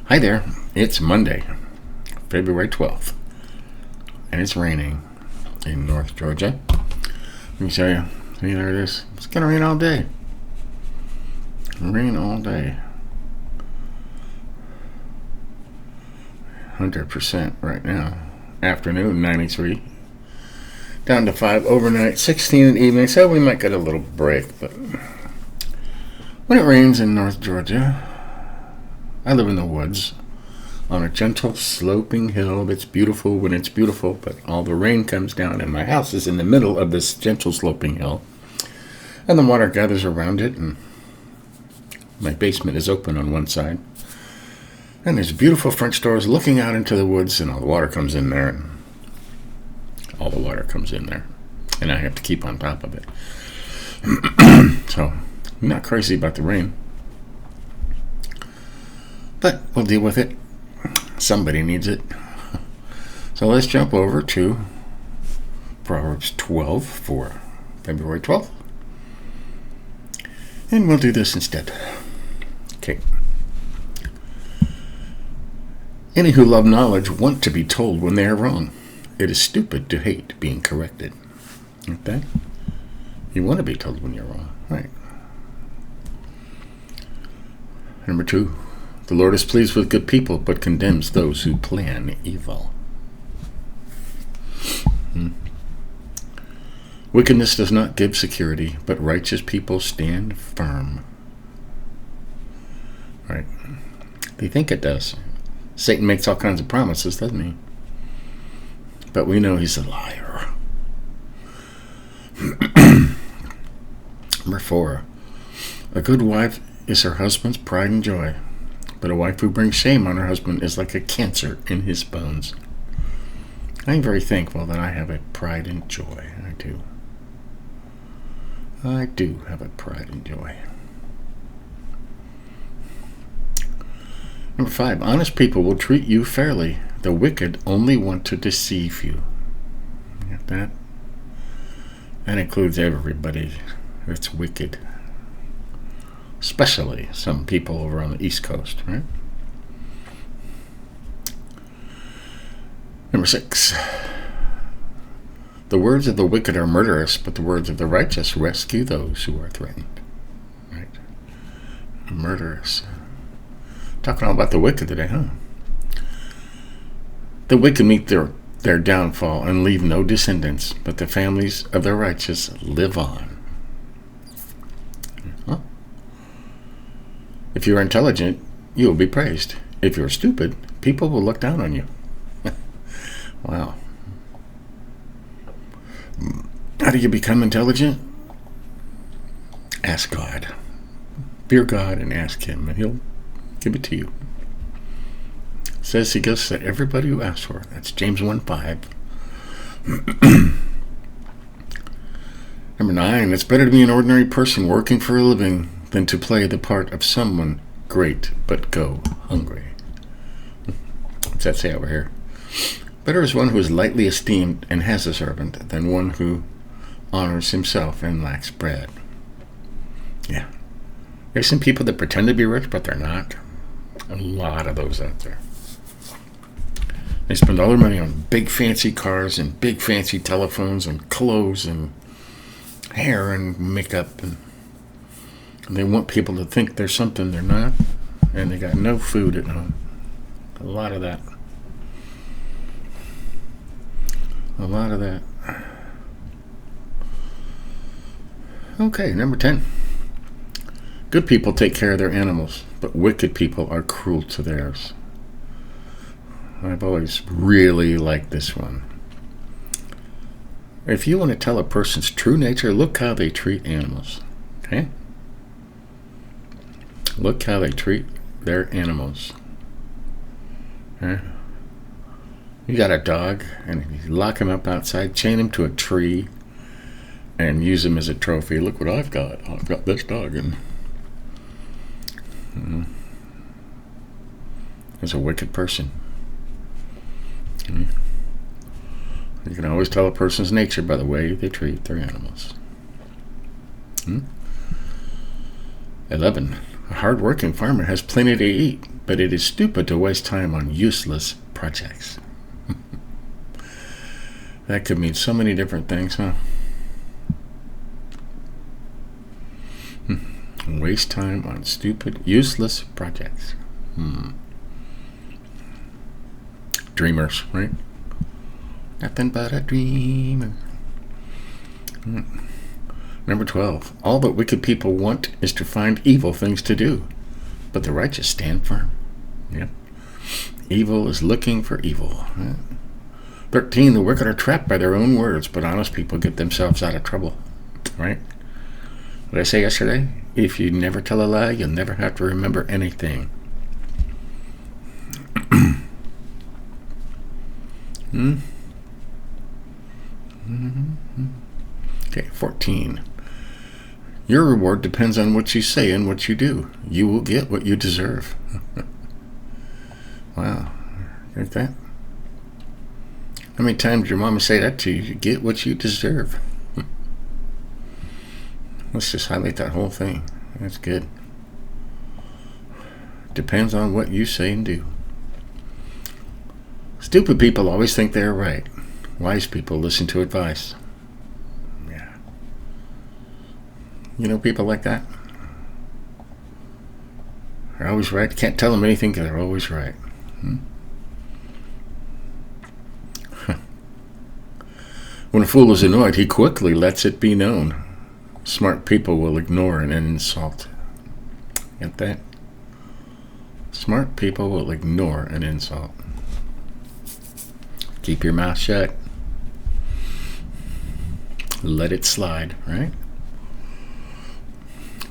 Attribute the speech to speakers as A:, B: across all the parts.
A: Hi there, it's Monday, February 12th, and it's raining in North Georgia. Let me show you. See, there it is. It's going to rain all day. Rain all day. 100% right now. Afternoon, 93. Down to 5 overnight, 16 in the evening. So we might get a little break, but when it rains in North Georgia, I live in the woods on a gentle sloping hill that's beautiful when it's beautiful, but all the rain comes down and my house is in the middle of this gentle sloping hill and the water gathers around it, and my basement is open on one side and there's beautiful French doors looking out into the woods, and all the water comes in there and I have to keep on top of it. So I'm not crazy about the rain, but we'll deal with it. Somebody needs it. So let's jump over to Proverbs 12 for February 12th. And we'll do this instead. Okay. Any who love knowledge want to be told when they are wrong. It is stupid to hate being corrected. Okay? You want to be told when you're wrong. Right. Number 2. The Lord is pleased with good people, but condemns those who plan evil. Wickedness does not give security, but righteous people stand firm. Right. They think it does. Satan makes all kinds of promises, doesn't he? But we know he's a liar. Number 4. A good wife is her husband's pride and joy, but a wife who brings shame on her husband is like a cancer in his bones. I'm very thankful that I have a pride and joy. I do have a pride and joy. Number 5. Honest people will treat you fairly. The wicked only want to deceive you. You got that? That includes everybody that's wicked. Especially some people over on the East Coast, right? Number 6. The words of the wicked are murderous, but the words of the righteous rescue those who are threatened. Right? Murderous. Talking all about the wicked today, huh? The wicked meet their downfall and leave no descendants, but the families of the righteous live on. Huh? If you are intelligent, you will be praised. If you're stupid, people will look down on you. Wow. How do you become intelligent? Ask God. Fear God and ask Him, and He'll give it to you. It says He gives to everybody who asks for it. That's James 1:5. Number 9. It's better to be an ordinary person working for a living than to play the part of someone great but go hungry. What's that say over here? Better is one who is lightly esteemed and has a servant than one who honors himself and lacks bread. Yeah. There's some people that pretend to be rich, but they're not. A lot of those out there. They spend all their money on big fancy cars and big fancy telephones and clothes and hair and makeup, and they want people to think they're something they're not, and they got no food at home. A lot of that. Okay, number 10. Good people take care of their animals, but wicked people are cruel to theirs. I've always really liked this one. If you want to tell a person's true nature, look how they treat animals. Okay? Look how they treat their animals. Okay? You got a dog, and you lock him up outside, chain him to a tree, and use him as a trophy. Look what I've got. I've got this dog, and he's a wicked person. You can always tell a person's nature by the way they treat their animals. 11. A hard-working farmer has plenty to eat, but it is stupid to waste time on useless projects. That could mean so many different things, huh? Waste time on stupid, useless projects. Dreamers, right? Nothing but a dreamer. Number 12. All that wicked people want is to find evil things to do, but the righteous stand firm. Yep. Evil is looking for evil. 13. The wicked are trapped by their own words, but honest people get themselves out of trouble. Right? What did I say yesterday? If you never tell a lie, you'll never have to remember anything. Okay, 14. Your reward depends on what you say and what you do. You will get what you deserve. Wow. Heard that? How many times did your mama say that to you? You get what you deserve. Let's just highlight that whole thing. That's good. Depends on what you say and do. Stupid people always think they're right. Wise people listen to advice. Yeah. You know people like that? They're always right. Can't tell them anything because they're always right. When a fool is annoyed, he quickly lets it be known. Smart people will ignore an insult. Get that? Smart people will ignore an insult. Keep your mouth shut. Let it slide, right?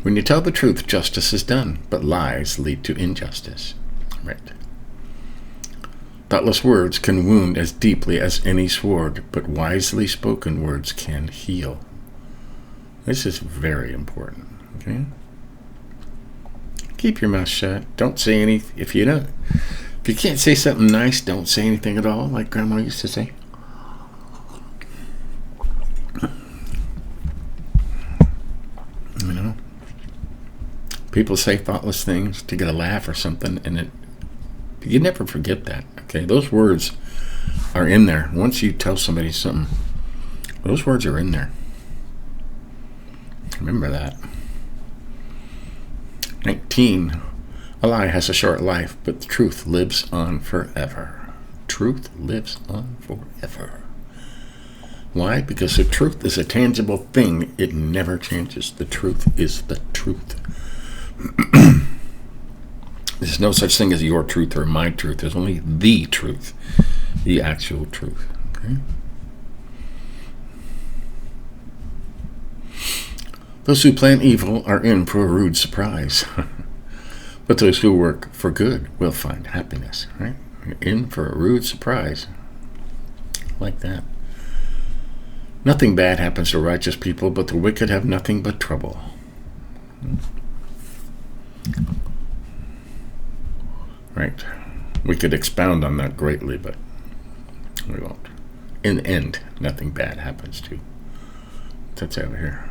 A: When you tell the truth, justice is done, but lies lead to injustice. Right. Thoughtless words can wound as deeply as any sword, but wisely spoken words can heal. This is very important. Okay? Keep your mouth shut. Don't say anything. If you can't say something nice, don't say anything at all, like Grandma used to say. You know, people say thoughtless things to get a laugh or something, and you never forget that. Okay, those words are in there. Once you tell somebody something, those words are in there. Remember that. 19. A lie has a short life, but the truth lives on forever. Truth lives on forever. Why? Because the truth is a tangible thing. It never changes. The truth is the truth. There's no such thing as your truth or my truth. There's only the truth. The actual truth. Okay? Those who plan evil are in for a rude surprise. But those who work for good will find happiness. Right? You're in for a rude surprise. Like that. Nothing bad happens to righteous people, but the wicked have nothing but trouble. Right. We could expound on that greatly, but we won't. In the end, nothing bad happens to. That's over here.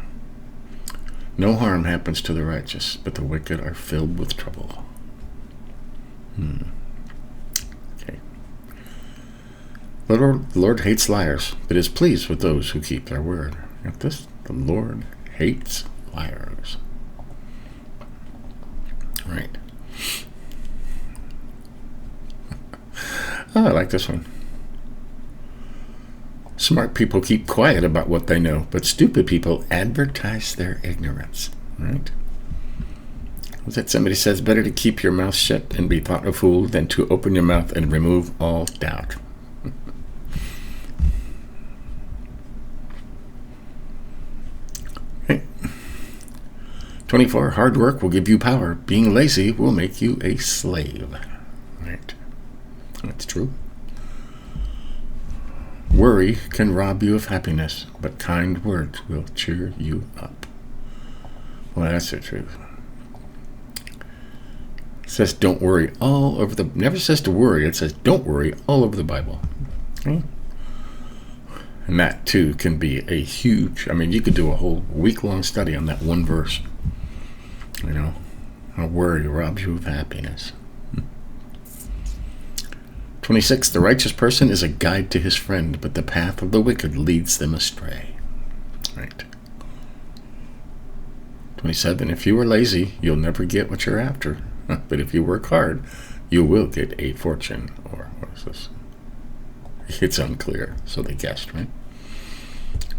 A: No harm happens to the righteous, but the wicked are filled with trouble. Okay. The Lord hates liars, but is pleased with those who keep their word. Got this? The Lord hates liars. Right. Oh, I like this one. Smart people keep quiet about what they know, but stupid people advertise their ignorance. Right? Was that somebody says, better to keep your mouth shut and be thought a fool than to open your mouth and remove all doubt. Okay. 24. Hard work will give you power. Being lazy will make you a slave. Right. That's true. Worry can rob you of happiness, but kind words will cheer you up. Well, that's the truth. It says don't worry all over the... Never says to worry. It says don't worry all over the Bible. Okay? And that, too, can be a huge... I mean, you could do a whole week-long study on that one verse. You know, how worry robs you of happiness. 26, the righteous person is a guide to his friend, but the path of the wicked leads them astray. Right. 27, if you are lazy, you'll never get what you're after. But if you work hard, you will get a fortune. Or what is this? It's unclear, so they guessed, right?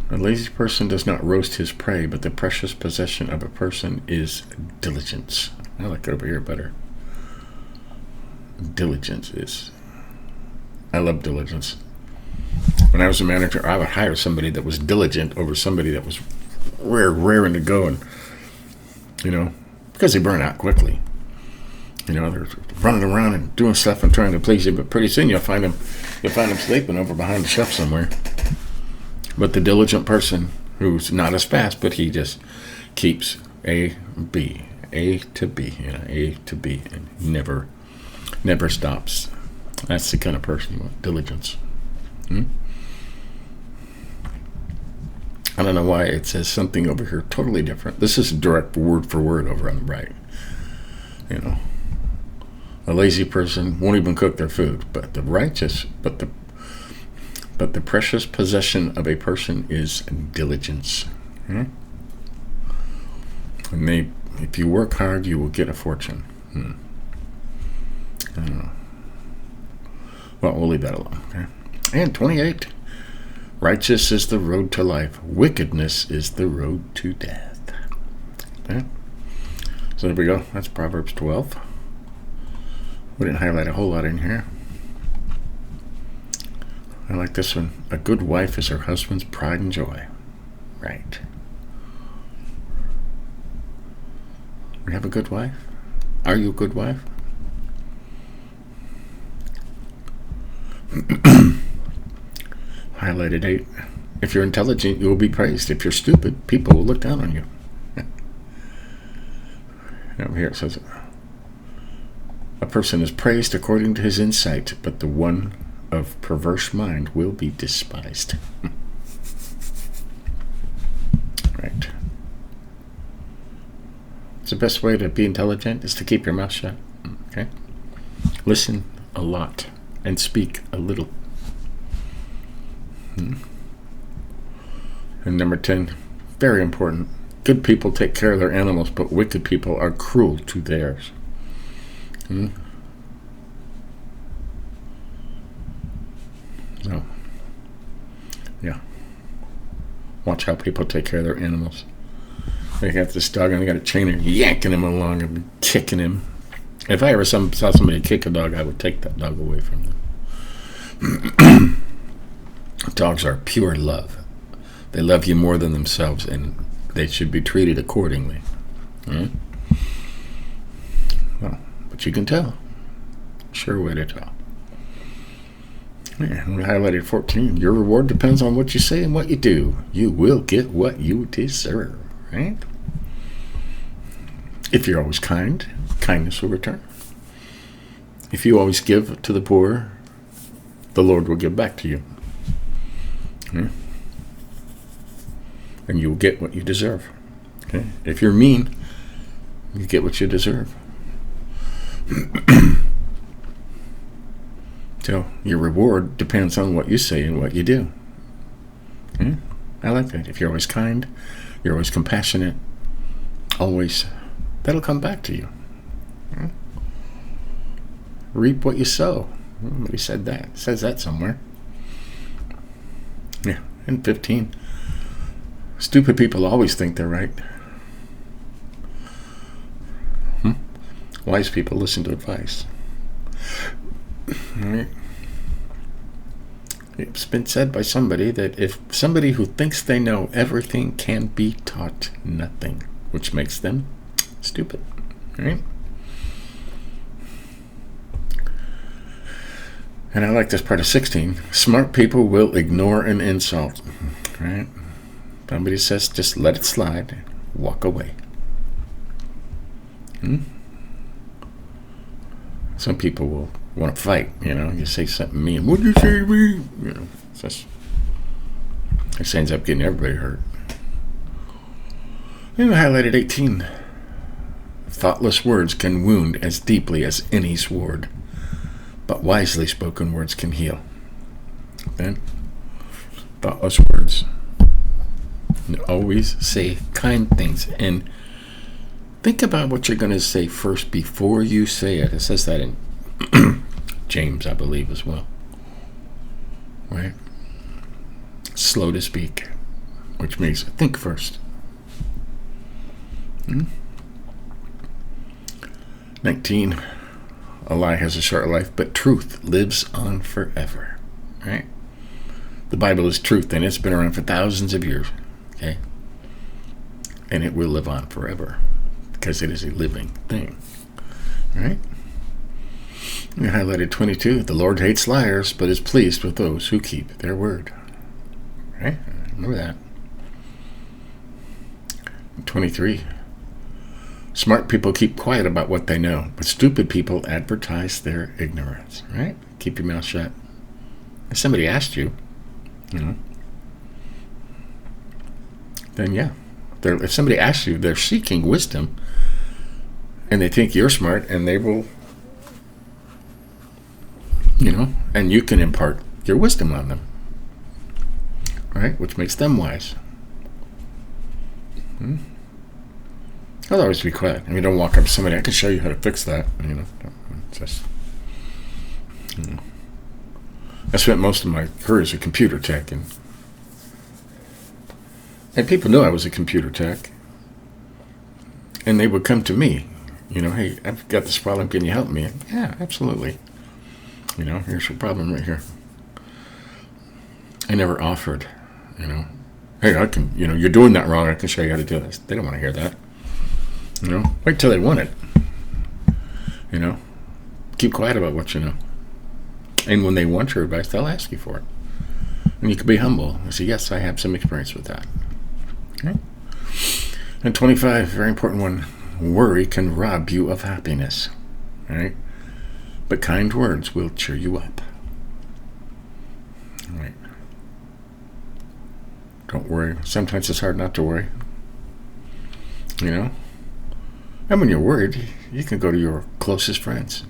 A: A lazy person does not roast his prey, but the precious possession of a person is diligence. I like it over here better. Diligence is. I love diligence. When I was a manager, I would hire somebody that was diligent over somebody that was raring to go, and because they burn out quickly. They're running around and doing stuff and trying to please you, but pretty soon you'll find them sleeping over behind the shelf somewhere. But the diligent person, who's not as fast, but he just keeps A to B, and never stops. That's the kind of person you want, diligence. I don't know why it says something over here totally different. This is direct word for word over on the right. A lazy person won't even cook their food, but the precious possession of a person is diligence. And if you work hard, you will get a fortune. I don't know. Well, we'll leave that alone. Okay. And 28. Righteous is the road to life. Wickedness is the road to death. Okay. So there we go. That's Proverbs 12. We didn't highlight a whole lot in here. I like this one. A good wife is her husband's pride and joy. Right. We have a good wife? Are you a good wife? Highlighted 8. If you're intelligent, you will be praised. If you're stupid, people will look down on you. Over here it says, a person is praised according to his insight, but the one of perverse mind will be despised. Right. It's the best way to be intelligent is to keep your mouth shut. Okay. Listen a lot and speak a little. And number 10, very important. Good people take care of their animals, but wicked people are cruel to theirs. So, yeah. Watch how people take care of their animals. They got this dog and they got a chainer yanking him along and kicking him. If I ever saw somebody kick a dog, I would take that dog away from them. Dogs are pure love. They love you more than themselves, and they should be treated accordingly. Well, but you can tell. Sure way to tell. Yeah, we highlighted 14. Your reward depends on what you say and what you do. You will get what you deserve, right? If you're always kind, kindness will return. If you always give to the poor, the Lord will give back to you. And you will get what you deserve. Okay? If you're mean, you get what you deserve. So your reward depends on what you say and what you do. I like that. If you're always kind, you're always compassionate, always, that'll come back to you. Reap what you sow. Somebody said that. It says that somewhere. Yeah. And 15. Stupid people always think they're right. Wise people listen to advice. Right. It's been said by somebody that if somebody who thinks they know everything can be taught nothing, which makes them stupid. Right? And I like this part of 16. Smart people will ignore an insult. Right? Somebody says, just let it slide. Walk away. Some people will want to fight, you say something mean. What did you say to me? This ends up getting everybody hurt. And I highlighted 18. Thoughtless words can wound as deeply as any sword. but wisely spoken words can heal. Then, thoughtless words. And always say kind things. And think about what you're going to say first before you say it. It says that in James, I believe, as well. Right? Slow to speak, which means think first. 19. A lie has a short life, but truth lives on forever. Right? The Bible is truth, and it's been around for thousands of years. Okay? And it will live on forever because it is a living thing. Right? We highlighted 22. The Lord hates liars, but is pleased with those who keep their word. Right? Remember that. 23. Smart people keep quiet about what they know, but stupid people advertise their ignorance. Right? Keep your mouth shut. If somebody asked you, then yeah. If somebody asks you, they're seeking wisdom, and they think you're smart, and they will, and you can impart your wisdom on them. Right? Which makes them wise. I'll always be quiet. Don't walk up to somebody. I can show you how to fix that. Just. I spent most of my career as a computer tech, and people knew I was a computer tech, and they would come to me. Hey, I've got this problem. Can you help me? Yeah, absolutely. Here's your problem right here. I never offered. Hey, I can. You're doing that wrong. I can show you how to do this. They don't want to hear that. Wait till they want it. Keep quiet about what you know. And when they want your advice, they'll ask you for it. And you can be humble and say, yes, I have some experience with that. Okay? And 25, very important one. Worry can rob you of happiness. All right? But kind words will cheer you up. All right? Don't worry. Sometimes it's hard not to worry. And when you're worried, you can go to your closest friends,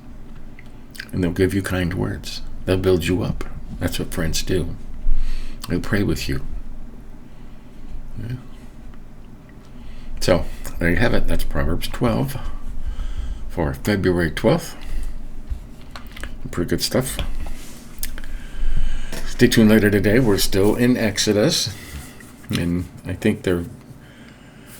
A: and they'll give you kind words. They'll build you up. That's what friends do. They'll pray with you. Yeah. So, there you have it. That's Proverbs 12 for February 12th. Pretty good stuff. Stay tuned later today. We're still in Exodus, and I think they're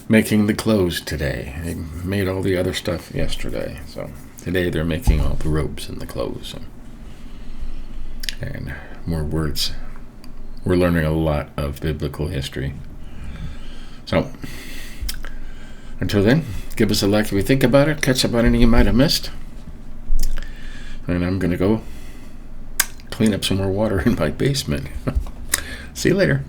A: making the clothes today. They made all the other stuff yesterday. So today they're making all the robes and the clothes. And more words. We're learning a lot of biblical history. So until then, give us a like if you think about it. Catch up on anything you might have missed. And I'm going to go clean up some more water in my basement. See you later.